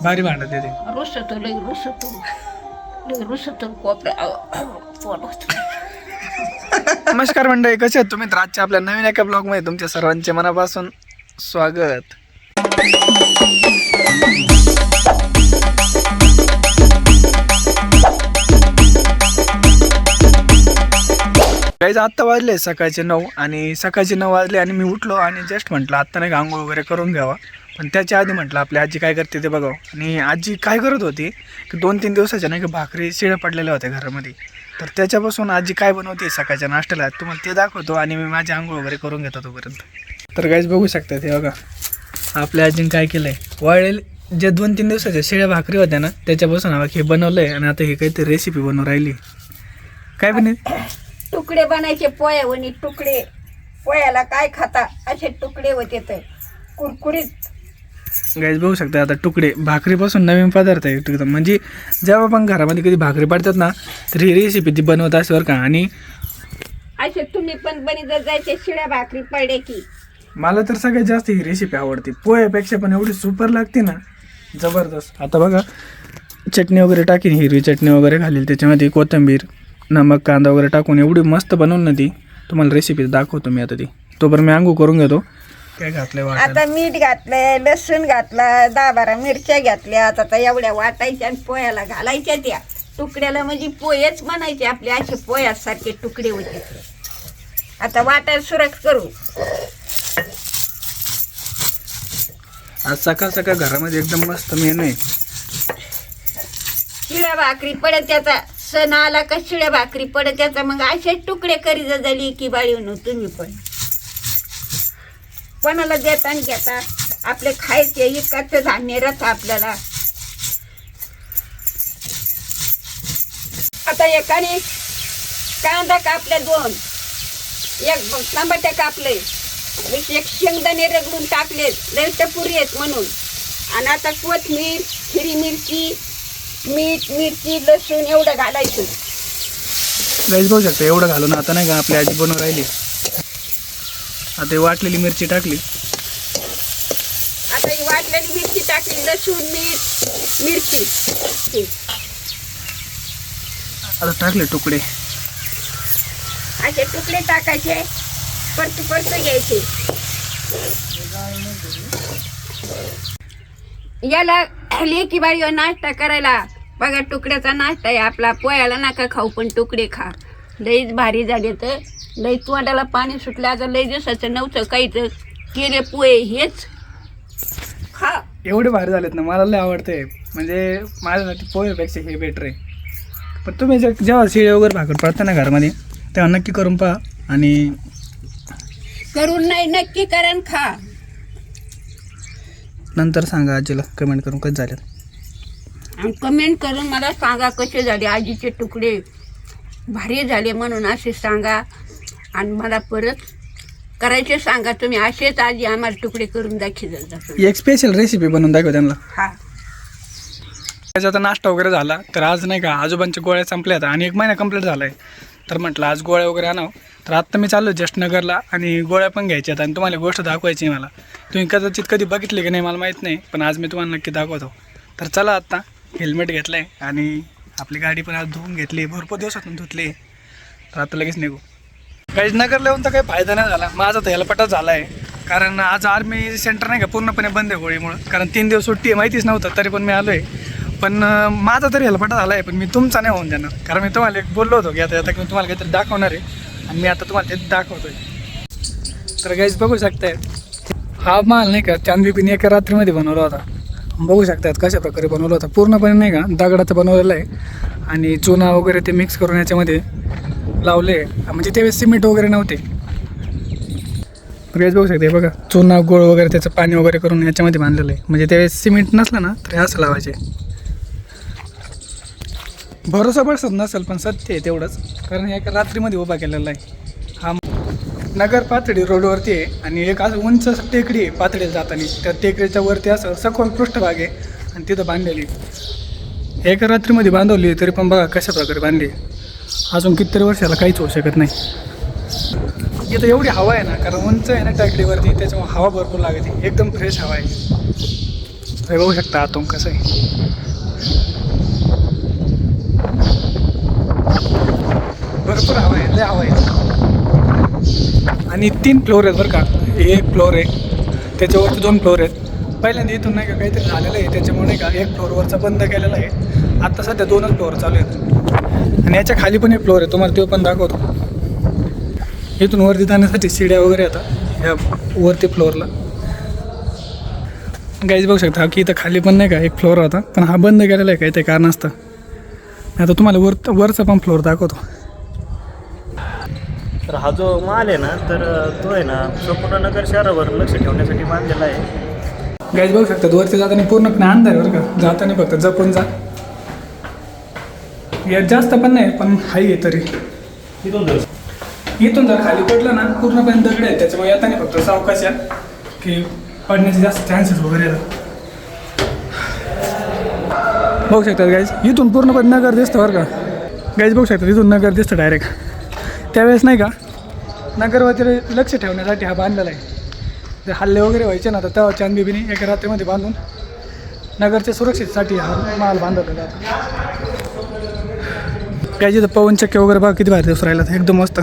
भारी भांडत ते रुसतो कोपऱ्या नमस्कार मंडळी, कसे आहेत तुम्ही? तर आजच्या आपल्या नवीन एका ब्लॉग मध्ये तुमच्या सर्वांचे मनापासून स्वागत. गाईज आत्ता वाजले सकाळचे 9 आणि सकाळचे 9 वाजले आणि मी उठलो आणि जस्ट म्हटलं आत्ता नाही आंघोळ वगैरे करून घ्यावा, पण त्याच्या आधी म्हटलं आपली आजी काय करते ते बघावं. आणि आजी काय करत होती की 2-3 दिवसाच्या नाही का भाकरी शिळ्या पडलेल्या होत्या घरामध्ये, तर त्याच्यापासून आजी काय बनवते सकाळच्या नाश्त्याला तुम्हाला ते दाखवतो आणि मी माझी आंघोळ वगैरे करून घेतो तोपर्यंत. तर गाईज बघू शकता ते बघा आपल्या आजीने काय केलं आहे. वाळलेले जे 2-3 दिवसाच्या शिळ्या भाकरी होत्या ना त्याच्यापासून हे बनवलं आहे आणि आता हे काहीतरी रेसिपी बनवून राहिली. काय बनेल? तुकडे बनायचे पोह्यावणी तुकडे. पोह्याला काय खाता असे तुकडे होते तर कुरकुरीत. गाईज बघू शकता आता तुकडे भाकरीपासून नवीन पदार्थ आहे एकदम. म्हणजे जेव्हा पण घरामध्ये कधी भाकरी पडतात ना तर ही रेसिपी ती बनवत असं बरं का. आणि असे तुम्ही पण बनीत जायचे शिळ्या भाकरी पडले की. मला तर सगळ्यात जास्त ही रेसिपी आवडते पोह्यापेक्षा, पण एवढी सुपर लागते ना जबरदस्त. आता बघा चटणी वगैरे टाकीन, हिरवी चटणी वगैरे घालेल त्याच्यामध्ये, कोथिंबीर नमक कांदा वगैरे टाकून एवढी मस्त बनवून ना ती तुम्हाला रेसिपी दाखवतो मी आता. ती तोपर्यंत मी आंघोळ करून घेतो. काय घातलंय आता मीठ घातलंय, लसूण घातला, 10-12 मिरच्या घातल्या. आता एवढ्या वाटायच्या आणि पोह्याला घालायच्या त्या तुकड्याला. म्हणजे पोहेच म्हणायचे आपले असे पोह्यासारखे तुकडे होते. आता वाटायला सुरुवात करू. आज सकाळ सकाळ घरामध्ये एकदम मस्त मेनू आहे. शिळ्या भाकरी पडत त्याचा सण आला का शिळ्या भाकरी पडत त्याचा. मग असे तुकडे करी झाली की बाळीवून तुम्ही पण कोणाला देता आणि घेता. आपले खायचे इतकाचं धान्य राहत आपल्याला. आता एकाने कांदा कापले 2, एक टमाटे कापले, एक शेंगदाणे रगडून टाकले लय पुरी आहेत म्हणून. आणि आता कोथिंबीर, हिरवी मिरची, मीठ, मिरची, लसूण एवढं घालायचं. गाईज बघू शकता एवढं घालून आता नाही का आपली आजी बनवून राहिली. आता वाटलेली मिरची टाकली. आता ही वाटलेली मिरची टाकली, लसूण, मीठ, मिरची. आता टाकले तुकडे. असे तुकडे टाकायचे, परत घ्यायचे. याला लेकी बाई नाश्ता करायला बघा तुकड्याचा नाश्ता आहे आपला. पोह्याला नका खाऊ पण तुकडे खा. लईच भारी झाले तर लई तोंडाला पाणी सुटलं. आता लई दिवसाचं नव्हतं काहीच केले पोहे हेच खा. एवढे भारी झालेत ना, मला लय आवडते. म्हणजे माझ्यासाठी पोहेपेक्षा हे बेटर आहे. पण तुम्ही जेव्हा शिळे वगैरे भाकर पडता ना घरामध्ये तेव्हा नक्की करून पहा आणि करून नाही नक्की करा खा. नंतर सांगा आजीला कमेंट करून कधी झाले. आणि कमेंट करून मला सांगा कसे झाले आजीचे तुकडे. भारी झाले म्हणून असे सांगा आणि मला परत करायचे सांगा तुम्ही. असेच आजी आम्हाला तुकडे करून दाखवत. एक स्पेशल रेसिपी बनवून दाखव त्यांना. हा त्याचा आता नाश्ता वगैरे झाला तर आज नाही का आजोबांच्या गोळ्या संपल्या आहेत आणि 1 महिना कंप्लीट झाला आहे. तर म्हटलं आज गोळ्या वगैरे आणावं. तर आत्ता मी चाललो जस्ट नगरला आणि गोळ्या पण घ्यायच्या आहेत आणि तुम्हाला गोष्ट दाखवायची आहे मला. तुम्ही कदाचित कधी बघितली की नाही मला माहीत नाही, पण आज मी तुम्हाला नक्की दाखवतो. तर चला आत्ता हेल्मेट घेतलं आहे आणि आपली गाडी पण आज धुवून घेतली, भरपूर दिवसातून धुतली. तर आता लगेच निघू. काही नगरला येऊन तर काही फायदा नाही झाला माझा. तर हेलपटाच झाला आहे कारण आज आर्मी सेंटर नाही का पूर्णपणे बंद आहे गोळीमुळं. कारण 3 दिवस सुट्टी आहे, माहितीच नव्हतं तरी पण मी आलो आहे. पण माझा तरी हेलपटा झाला आहे, पण मी तुमचा नाही होऊन देणार. कारण मी तुम्हाला एक बोललो होतो की आता मी तुम्हाला काहीतरी दाखवणार आहे आणि मी आता तुम्हाला ते दाखवतो आहे. तर गाईज बघू शकताय हा माल नाही का चांदबिपीने एका रात्रीमध्ये बनवला होता. बघू शकतात कशा प्रकारे बनवला होता. पूर्णपणे नाही का दगडाचं बनवलेलं आहे आणि चुना वगैरे ते मिक्स करून याच्यामध्ये लावले. म्हणजे त्यावेळेस सिमेंट वगैरे नव्हते. गाईज बघू शकते बघा चुना गोळ वगैरे त्याचं पाणी वगैरे करून याच्यामध्ये बांधलेलं आहे. म्हणजे त्यावेळेस सिमेंट नसलं ना तर असं लावायचे. भरोसा बसत नसेल पण सत्य आहे तेवढंच, कारण हे एका रात्रीमध्ये उभा केलेला आहे. हा नगर पातळी रोडवरती आहे आणि एक असं उंच टेकडी आहे पातळीला जाताना. त्या टेकडीच्या वरती असं सखोल पृष्ठभाग आहे आणि तिथं बांधलेली. एका रात्रीमध्ये बांधवली तरी पण बघा कशा प्रकारे बांधली. अजून कितीतरी वर्षाला काहीच होऊ शकत नाही. इथं एवढी हवा आहे ना, कारण उंच आहे ना टेकडीवरती, त्याच्यामुळे हवा भरपूर लागते. एकदम फ्रेश हवा आहे. हे बघू शकता आतून कसं आहे. भरपूर हवा आहे, लय हवा आहे. आणि 3 फ्लोअर आहेत बरं का. एक फ्लोअर आहे, त्याच्यावरती 2 फ्लोअर आहेत. पहिल्यांदा इथून नाही का काहीतरी झालेलं आहे, त्याच्यामुळे नाही का एक फ्लोअरवरचा बंद केलेला आहे. आत्ता सध्या 2च फ्लोअर चालू आहेत. आणि याच्या खाली पण एक फ्लोअर आहे, तुम्हाला तो पण दाखवतो. इथून वरती जाण्यासाठी शिड्या वगैरे येतात ह्या वरती फ्लोअरला. गाईज बघू शकता की इथं खाली पण नाही का एक फ्लोअर होता, पण हा बंद केलेला आहे काही ते कारण असतं. आता तुम्हाला वरचा पण फ्लोअर दाखवतो. तर हा जो माल आहे ना, तर तो आहे ना संपूर्ण नगर शहरावर लक्ष ठेवण्यासाठी बांधलेला आहे. गाईज बघू शकतात वरती जाताना पूर्णपणे अंधार आहे बरं का. जाताना फक्त जपून जा. यात जास्त पण नाही, पण हाई आहे तरी. इथून जर खाली पडलं ना पूर्णपणे दगड आहे, त्याच्यामुळे येताना फक्त सावकाश या की पडण्याचे जास्त चान्सेस वगैरे येतात. बघू शकतात गाईज इथून पूर्णपणे नगर दिसतं बरं का. गाईज बघू शकतात इथून नगर दिसतं डायरेक्ट. त्यावेळेस नाही का नगरवरती लक्ष ठेवण्यासाठी हा बांधलेला आहे. जर हल्ले वगैरे व्हायचे ना तर तेव्हा चांदबिबीने एका रात्रीमध्ये बांधून नगरच्या सुरक्षेसाठी हा माल बांधवलेला जातो. गाईज इथं पवनचक्की वगैरे बघा किती भारी दिवस राहिला, एकदम मस्त.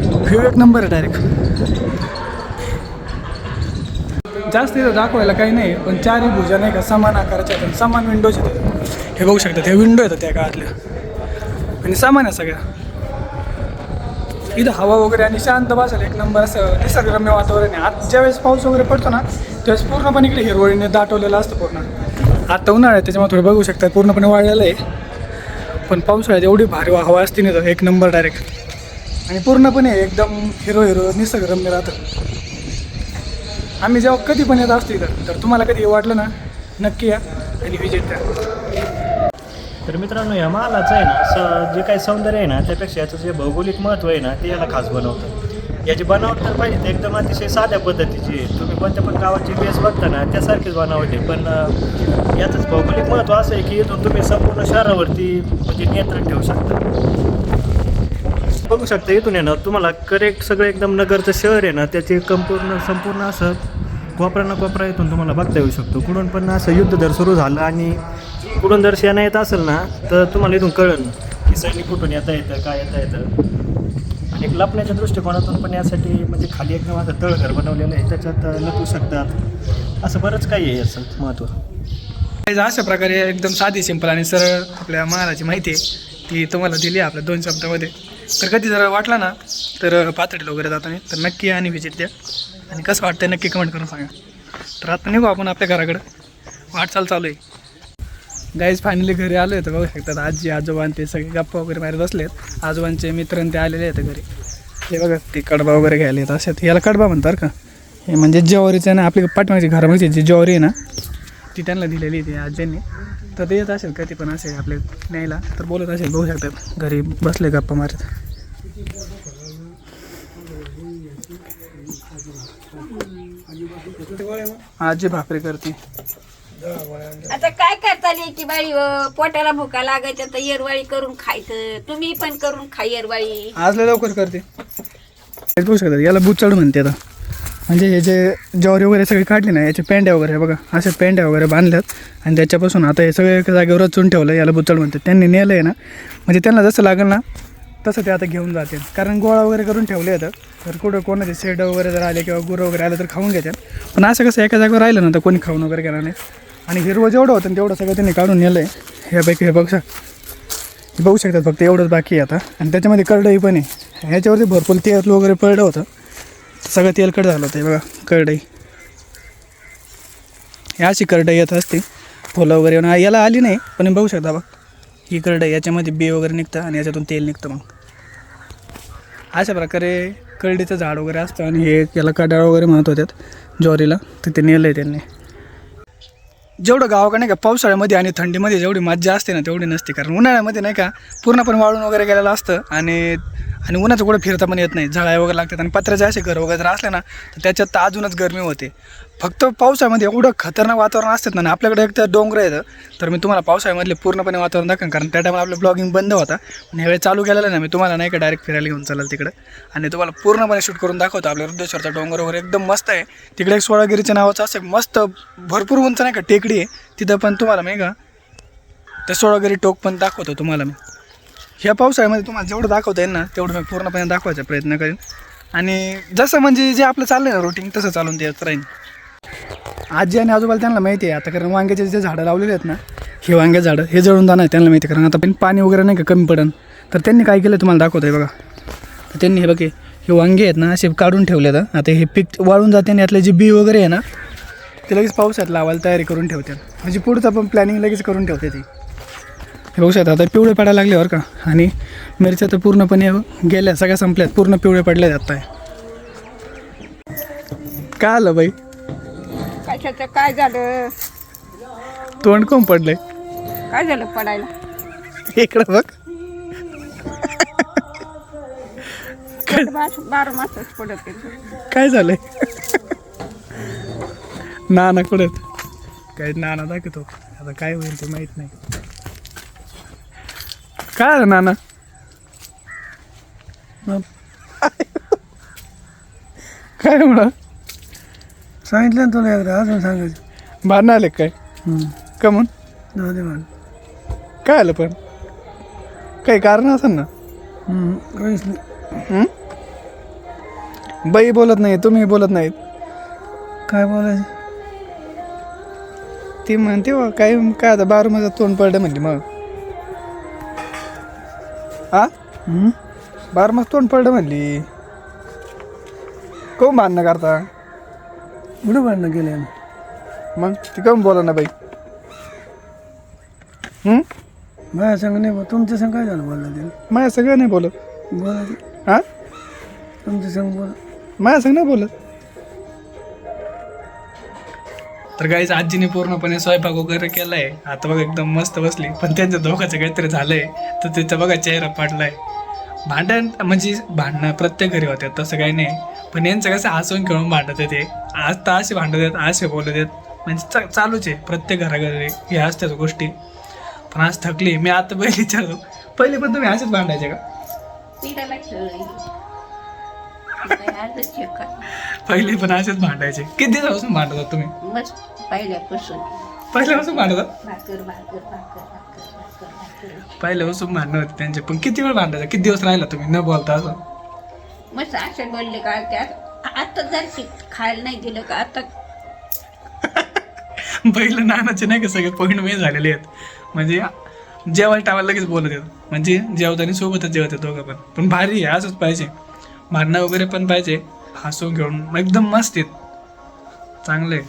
व्ह्यू एक नंबर आहे डायरेक्ट. जास्त इथं दाखवायला काही नाही, पण 4ही भुजा नाही का समान आकाराच्या आहेत, समान विंडोज आहेत. हे बघू शकतात, ह्या विंडो येतात त्या काळातल्या आणि समान आहे सगळ्या. इथं हवा वगैरे आणि शांत बसायला एक नंबर असं निसर्गरम्य वातावरण आहे. आज ज्यावेळेस पाऊस वगैरे पडतो ना त्यावेळेस पूर्णपणे इकडे हिरवळीने दाटवलेलं असतं पूर्ण. आता उन्हाळा आहे त्याच्यामुळे थोडं बघू शकतात पूर्णपणे वाळलेलं आहे, पण पावसाळ्यात एवढी भारी हवा असते नाही तर एक नंबर डायरेक्ट. आणि पूर्णपणे एकदम हिरो निसर्गरम्य राहतं. आम्ही जेव्हा कधी पण येत असतो इथं, तर तुम्हाला कधी वाटलं ना नक्की या आणि व्हिजिट द्या. तर मित्रांनो, या मालाचं आहे ना जे काही सौंदर्य आहे ना त्यापेक्षा याचं जे भौगोलिक महत्त्व आहे ना ते याला खास बनवतं. याची बनावट तर पाहिजे एकदम अतिशय साध्या पद्धतीची आहे. तुम्ही कोणत्या पण गावाची बेस बघता ना त्यासारखीच बनावट आहे, पण याचंच भौगोलिक महत्त्व असं आहे की इथून तुम्ही संपूर्ण शहरावरती म्हणजे नियंत्रण ठेवू शकता. बघू शकता इथून आहे ना तुम्हाला करेक्ट सगळं एकदम नगरचं शहर आहे ना त्याचे संपूर्ण असं कोपरा इथून तुम्हाला बघता येऊ शकतो. कुठून पण असं युद्ध जर सुरू झालं आणि कुठून जर सेना येत असेल ना तर तुम्हाला इथून कळेल की सैनिक कुठून येता येतं काय येता येतं. आणि एक लपण्याच्या दृष्टिकोनातून पण यासाठी म्हणजे खाली एकदम असं तळघर बनवलेलं आहे, त्याच्यात लपू शकतात. असं बरंच काही आहे याचं महत्त्व. अशा प्रकारे एकदम साधी सिंपल आणि सरळ आपल्या महाराची माहिती आहे ती तुम्हाला दिली आहे आपल्या 2 शब्दामध्ये. तर कधी जर वाटला ना तर पातळीला वगैरे जाताना तर नक्की आणि व्हिजिट द्या आणि कसं वाटतं नक्की कमेंट करून सांगा. तर आता निघू आपण आपल्या घराकडं, वाटचाल चालू आहे. गाईज फायनली घरी आलो आहे तर बघू शकतात आजी आजोबा ते सगळे गप्पा वगैरे मारत बसले आहेत. आजोबांचे मित्र ते आलेले आहेत घरी. हे बघा ते कडबा वगैरे घ्यायला येत असेल, याला कडबा म्हणतात का. हे म्हणजे ज्वारीचं ना आपली पाठीमागची घरामध्ये जी ज्वारी आहे ना ती त्यांना दिलेली आहे आजींनी. तर ते येत असेल कधी पण असेल आपले न्यायला तर बोलत असेल. बघू शकतात घरी बसले गप्पा मारत. आजी भाकरी करते. आता काय करता की बाई पोटाला भुका लागायच्या तर येरवाळी करून खायचं. तुम्ही पण करून खा येरवाळी. आज लवकर करते. बघू शकतात याला बुचड म्हणते. आता म्हणजे हे जे ज्वारी वगैरे सगळी काढली ना याचे पेंड्या वगैरे बघा असे पेंड्या वगैरे बांधल्यात आणि त्याच्यापासून आता हे सगळे एका जागेवर रचून ठेवलं. याला बुचड म्हणतात. त्यांनी नेलं आहे ना म्हणजे त्यांना जसं लागेल ना तसं ते आता घेऊन जाते. कारण गोळा वगैरे करून ठेवले येतं तर कुठं कोणाचे शेडं वगैरे जर आले किंवा गुरं वगैरे आले तर खाऊन घेतात. पण असं कसं एका जागेवर राहिलं ना तर कोणी खाऊन वगैरे घेणार नाही. आणि हिरवं जेवढं होतं तेवढं सगळं त्यांनी काढून नेलं आहे. ह्यापैकी हे बघू शकतात फक्त एवढंच बाकी आहे आता. आणि त्याच्यामध्ये करडई पण आहे. ह्याच्यावरती भरपूर तेल वगैरे पडलं होतं, सगळं तेलकट झालं होतं. हे बघा करडई, ही अशी करडई येत असते फुलं वगैरे याला आली नाही पण बघू शकता बघ ही करडई. याच्यामध्ये बी वगैरे निघतं आणि याच्यातून तेल निघतं. मग अशा प्रकारे करडीचं झाड वगैरे असतं आणि हे याला कडाळ वगैरे म्हणत होत्यात ज्वारीला. तिथे नेलं आहे त्यांनी. जेवढं गावाकडे नाही का पावसाळ्यामध्ये आणि थंडीमध्ये जेवढी मज्जा असते ना तेवढी नसते. कारण उन्हाळ्यामध्ये नाही का पूर्णपणे वाळून वगैरे गेलेलं असतं आणि आणि उन्हाचं कुठं फिरता पण येत नाही, झळाय वगैरे लागतात. आणि पत्र्याचे असे घर वगैरे जर असले ना तर त्याच्यात तर अजूनच गरमी होते. फक्त पावसाळ्यामध्ये एवढं खतरनाक वातावरण असतात ना, आपल्याकडे एक तर डोंगर येतं. तर मी तुम्हाला पावसाळ्यामधले पूर्णपणे वातावरण दाखवेन, कारण त्या टायमाला आपलं ब्लॉगिंग बंद होता. पण ह्यावेळी चालू केलेलं ना मी तुम्हाला नाही का डायरेक्ट फिरायला घेऊन चालेल तिकडं, आणि तुम्हाला पूर्णपणे शूट करून दाखवतो. आपल्या रुद्रेश्वरचा डोंगर वगैरे एकदम मस्त आहे. तिकडे एक सोळागिरीच्या नावाचं असं मस्त भरपूर उंच नाही का टेकडी आहे, तिथं पण तुम्हाला नाही का ते सोळागिरी टोक पण दाखवतो तुम्हाला मी. ह्या पावसाळ्यामध्ये तुम्हाला जेवढं दाखवता येईल ना तेवढं मी पूर्णपणे दाखवायचा प्रयत्न करेन. आणि जसं म्हणजे जे आपलं चाललं आहे ना रुटीन तसं चालून ते राहीन. आजी आणि आजोबाला त्यांना माहिती आहे आता, कारण वांग्याचे जे झाडं लावलेले आहेत ना, हे वांगे झाडं हे जळून जाणार त्यांना माहिती आहे. कारण आता पण पाणी वगैरे नाही का कमी पडेल, तर त्यांनी काय केलं तुम्हाला दाखवत आहे बघा. तर त्यांनी हे बघे हे वांगे आहेत ना असे काढून ठेवले आहेत. आता हे पीक वाळून जाते आणि यातले जे बी वगैरे आहे ना ते लगेच पावसात लावायला तयारी करून ठेवतात. म्हणजे पुढचं पण प्लॅनिंग लगेच करून ठेवते ती. हे बघू शकता आता पिवळे पडायला लागले बरं का. आणि मिरच्या तर पूर्णपणे गेल्या, सगळ्या संपल्यात, पूर्ण पिवळे पडले आता. काय आलं बाई, कशाचं काय झालं? तोंड कोण पडलंय? काय झालं पडायला? इकडं बघ. काय 12 मासच पडत काय झालंय? नाना कुठे काय? नाना दाखवतो आता, काय होईल ते माहित नाही. काय आलं नाना? काय म्हणा सांगितलं ना तुला एकदा, अजून सांगायचं. भांडणं आले काय? का म्हणून? जाऊ दे म्हण. काय आलं पण? काही कारण असेल ना. काहीच नाही. बाई बोलत नाही, तुम्ही बोलत नाहीत. काय बोलायचं? ती म्हणते हो, काय काय आता 12 माझं तोंड पडलं म्हणली. मग हा 12 माझं तोंड पडलं म्हणली. कोण भांडणं करता? कुठं भांडणं गेले? मग ती कोण बोला ना बाई? माझ्या संग नाही बोल. तुमच्या संग काय झालं बोलला ते? माझ्या सगळं नाही बोलत. बोला ते. हा तुमच्या संग बोला. माझ्या संग नाही बोलत. तर गाईच आजीने पूर्णपणे स्वयंपाक वगैरे केलाय. आता बघा एकदम मस्त बसली. पण त्यांच्या दोघांचं काहीतरी झालंय तर त्याचा बघा चेहरा पडलाय. भांडण म्हणजे भांडणं प्रत्येक घरी होत्यात तसं काही नाही, पण यांचं कसं हसून खेळून भांडत ते. आज तर असे भांडत आहेत, असे बोलत आहेत, म्हणजे चालूच आहे प्रत्येक घराघरी हे असत्याच गोष्टी. पण आज थकली मी. आता पहिले विचारतो, पहिले पण तुम्ही असेच भांडायचे का? पहिले पण असेच भांडायचे? किती दिवसापासून भांडतात तुम्ही? पहिल्यापासून भांडतात? पहिल्यापासून भांडणं होते त्यांचे. पण किती वेळ भांडायचं? किती दिवस राहिला तुम्ही न बोलता असं? मस्त असे बोलले का त्यात आता जर खायला नाही दिलं का आता. पहिलं नानाचे नाही का सगळे परिणाम झालेले आहेत. म्हणजे जेवायला टावायला लगेच बोलत आहेत, म्हणजे जेवताना सोबतच जेवतात दोघं पण. पण भारी आहे, असंच पाहिजे. भांडणं वगैरे पण पाहिजे, हसून घेऊन एकदम मस्त आहेत, चांगलं आहे.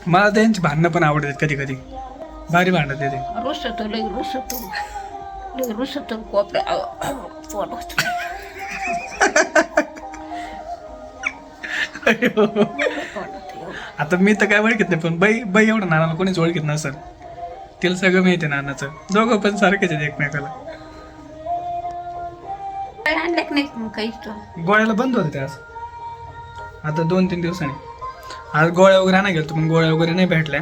मला त्यांची भांडणं पण आवडतात कधी कधी, भारी भांडत येते. रुसतो कोपऱ्या आता मी तर काय ओळखीत नाही, पण बाई बाई एवढं नानाला कोणीच ओळखीत नसेल. तिला सगळं माहिती आहे नानाचं. दोघं पण सारखेच आहेत एकमेकाला. गोळ्याला बंद होते आज, आता 2-3 दिवसांनी. आज गोळ्या वगैरे नाही गेलो, पण गोळ्या वगैरे नाही भेटल्या.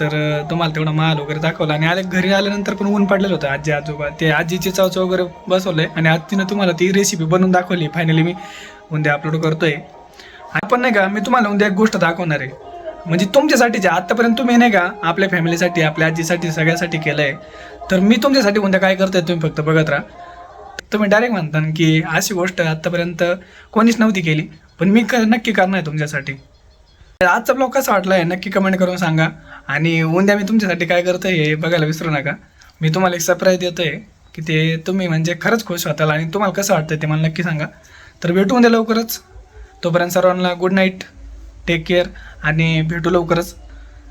तर तुम्हाला तेवढा माल वगैरे दाखवला. आणि घरी आल्यानंतर पण ऊन पडलेलं होतं. आजी आजोबा ते आजीची चवचं वगैरे बसवलंय. आणि आज तिनं तुम्हाला ती रेसिपी बनवून दाखवली. फायनली मी उद्या अपलोड करतोय. आपण नाही का मी तुम्हाला उद्या एक गोष्ट दाखवणार आहे, म्हणजे तुमच्यासाठीचे. आत्तापर्यंत तुम्ही नाही का आपल्या फॅमिलीसाठी, आपल्या आजीसाठी, सगळ्यासाठी केलं आहे. तर मी तुमच्यासाठी उद्या काय करतोय तुम्ही फक्त बघत राहा. तुम्ही डायरेक्ट म्हणता की अशी गोष्ट आत्तापर्यंत कोणीच नव्हती केली, पण मी नक्की करणार आहे तुमच्यासाठी. आजचा ब्लॉग कसा वाटला आहे नक्की कमेंट करून सांगा. आणि उद्या मी तुमच्यासाठी काय करतोय हे बघायला विसरू नका. मी तुम्हाला एक सरप्राईज देतोय की ते तुम्ही म्हणजे खरंच खुश होताल. आणि तुम्हाला कसं वाटतंय ते मला नक्की सांगा. तर भेटू उद्या लवकरच. तोपर्यंत सर्वांना गुड नाईट, टेक केअर, आणि भेटू लवकरच.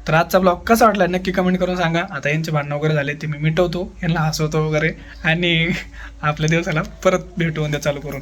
तर आजचा ब्लॉग कसा वाटला नक्की कमेंट करून सांगा. आता यांचे भांडणं वगैरे झाले ते मी मिटवतो, यांना हसवतो वगैरे, आणि आपल्या दिवसाला परत भेटू उद्या चालू करून.